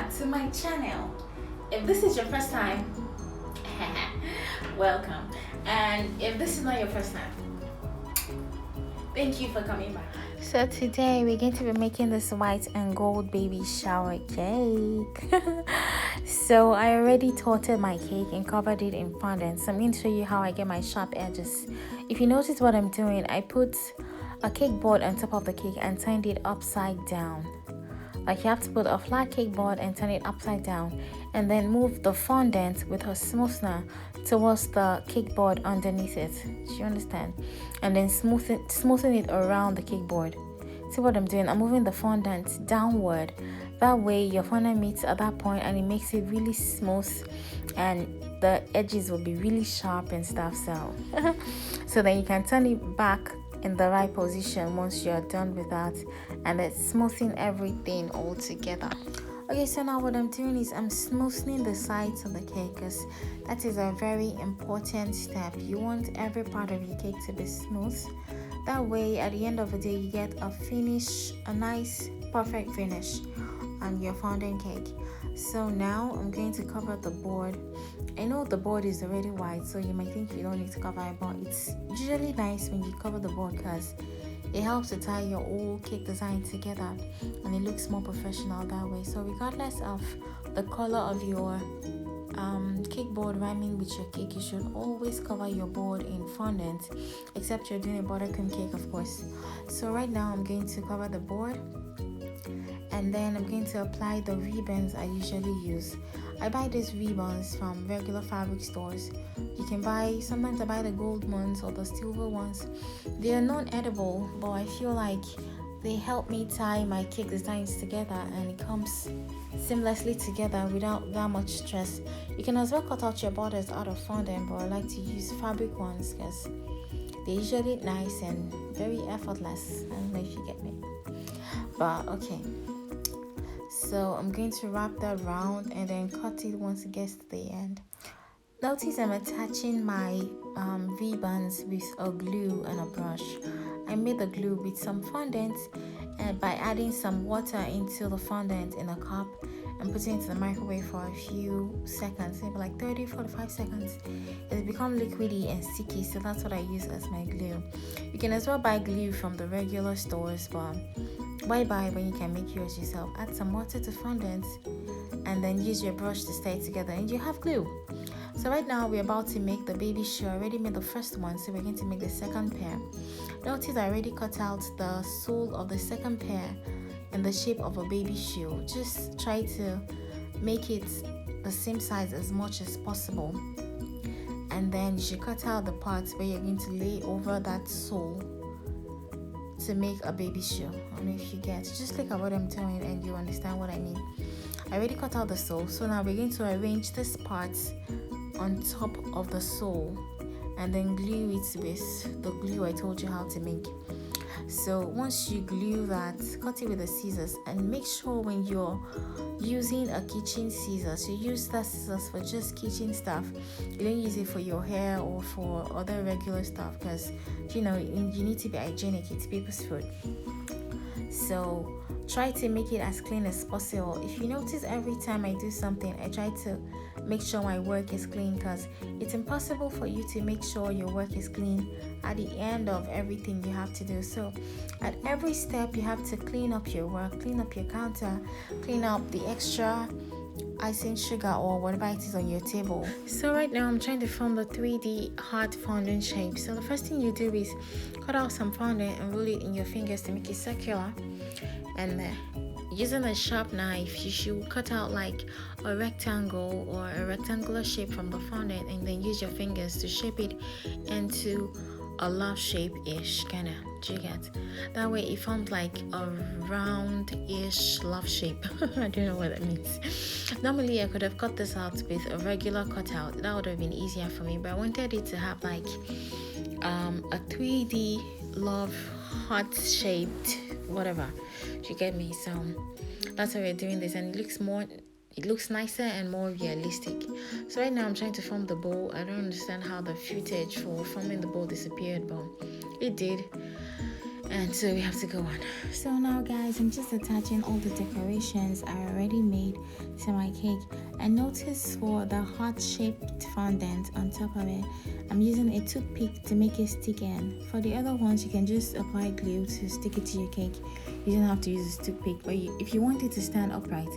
back to my channel. If this is your first time, welcome. And if this is not your first time, thank you for coming back. So today we're going to be making this white and gold baby shower cake. So I already torted my cake and covered it in fondant. So I'm going to show you how I get my sharp edges. If you notice what I'm doing, I put a cake board on top of the cake and turned it upside down. Like you have to put a flat cake board and turn it upside down, and then move the fondant with a smoother towards the cake board underneath it. Do you understand? And then smoothing it around the cake board. See what I'm doing? I'm moving the fondant downward. That way your fondant meets at that point and it makes it really smooth, and the edges will be really sharp and stuff. So then you can turn it back in the right position once you're done with that, and it's smoothing everything all together. Okay, so now what I'm doing is I'm smoothing the sides of the cake, because that is a very important step. You want every part of your cake to be smooth. That way at the end of the day you get a finish, a nice perfect finish on your fondant cake. So now I'm going to cover the board. I know the board is already white, so you might think you don't need to cover it, but it's usually nice when you cover the board because it helps to tie your whole cake design together and it looks more professional that way. So regardless of the color of your cake board rhyming with your cake, you should always cover your board in fondant, except you're doing a buttercream cake, of course. So right now I'm going to cover the board, and then I'm going to apply the ribbons I usually use. I buy these ribbons from regular fabric stores. You can buy, sometimes I buy the gold ones or the silver ones. They are non-edible, but I feel like they help me tie my cake designs together and it comes seamlessly together without that much stress. You can as well cut out your borders out of fondant, but I like to use fabric ones because they're usually nice and very effortless. I don't know if you get me, but okay. So I'm going to wrap that round and then cut it once it gets to the end. Notice I'm attaching my ribbons with a glue and a brush. I made the glue with some fondant and by adding some water into the fondant in a cup and putting it in the microwave for a few seconds, maybe like 30-45 seconds. It's become liquidy and sticky, so that's what I use as my glue. You can as well buy glue from the regular stores, but why buy when you can make yours yourself? Add some water to fondant and then use your brush to stay together and you have glue. So right now we're about to make the baby shoe. I already made the first one, so we're going to make the second pair. Notice I already cut out the sole of the second pair in the shape of a baby shoe. Just try to make it the same size as much as possible, and then you should cut out the parts where you're going to lay over that sole to make a baby shoe. I don't know if you get, just look at what I'm doing and you understand what I mean. I already cut out the sole, so now we're going to arrange this part on top of the sole and then glue it with the glue I told you how to make. So once you glue that, cut it with the scissors, and make sure when you're using a kitchen scissors, you use that scissors for just kitchen stuff. You don't use it for your hair or for other regular stuff, because you know you need to be hygienic. It's people's food. So try to make it as clean as possible. If you notice, every time I do something, I try to make sure my work is clean, because it's impossible for you to make sure your work is clean at the end of everything you have to do. So at every step you have to clean up your work, clean up your counter, clean up the extra icing sugar or whatever it is on your table. So right now I'm trying to form the 3D heart fondant shape. So the first thing you do is cut out some fondant and roll it in your fingers to make it circular, and using a sharp knife you should cut out like a rectangle or a rectangular shape from the fondant, and then use your fingers to shape it into a love shape-ish kind of. Do you get? That way it forms like a round-ish love shape. I don't know what that means. Normally I could have cut this out with a regular cutout. That would have been easier for me, but I wanted it to have like a 3D love heart shaped whatever. Do you get me? So that's why we're doing this, and it looks nicer and more realistic. So right now I'm trying to form the bow. I don't understand how the footage for forming the bow disappeared, but it did. And so we have to go on. So now guys, I'm just attaching all the decorations I already made to my cake. And notice for the heart-shaped fondant on top of it, I'm using a toothpick to make it stick in. For the other ones, you can just apply glue to stick it to your cake. You don't have to use a toothpick, but if you want it to stand upright,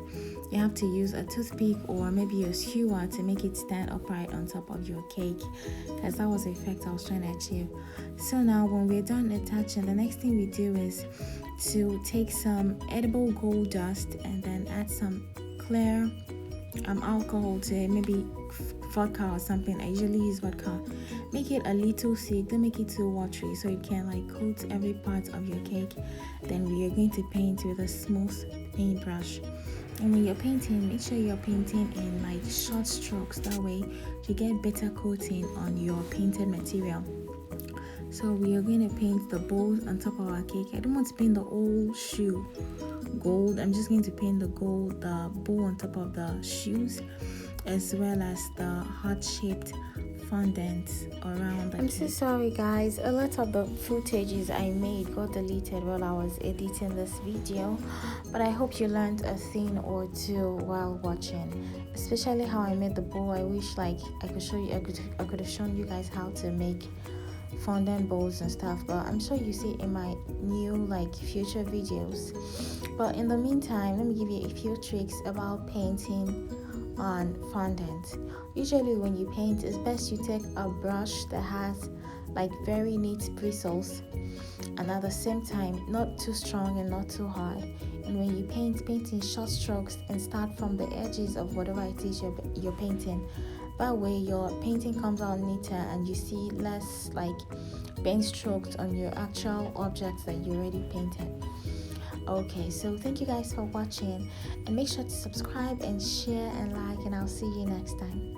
you have to use a toothpick or maybe a skewer to make it stand upright on top of your cake, because that was the effect I was trying to achieve. So now when we're done attaching, the next thing we do is to take some edible gold dust and then add some clear alcohol to it, maybe vodka or something. I usually use vodka. Make it a little thick, don't make it too watery, so it can like coat every part of your cake. Then we are going to paint with a smooth paintbrush. And when you're painting, make sure you're painting in like short strokes, that way you get better coating on your painted material. So we are going to paint the bows on top of our cake. I don't want to paint the whole shoe gold. I'm just going to paint the bow on top of the shoes, as well as the heart-shaped fondant around the I'm so sorry guys, a lot of the footages I made got deleted while I was editing this video, but I hope you learned a thing or two while watching, especially how I made the bow. I wish like I could show you, I could have shown you guys how to make fondant bowls and stuff, but I'm sure you see in my new like future videos. But in the meantime, let me give you a few tricks about painting on fondant. Usually when you paint, it's best you take a brush that has like very neat bristles, and at the same time not too strong and not too hard. And when you paint in short strokes and start from the edges of whatever it is you're painting. That way your painting comes out neater and you see less like paint strokes on your actual objects that you already painted. Okay, so thank you guys for watching, and make sure to subscribe and share and like, and I'll see you next time.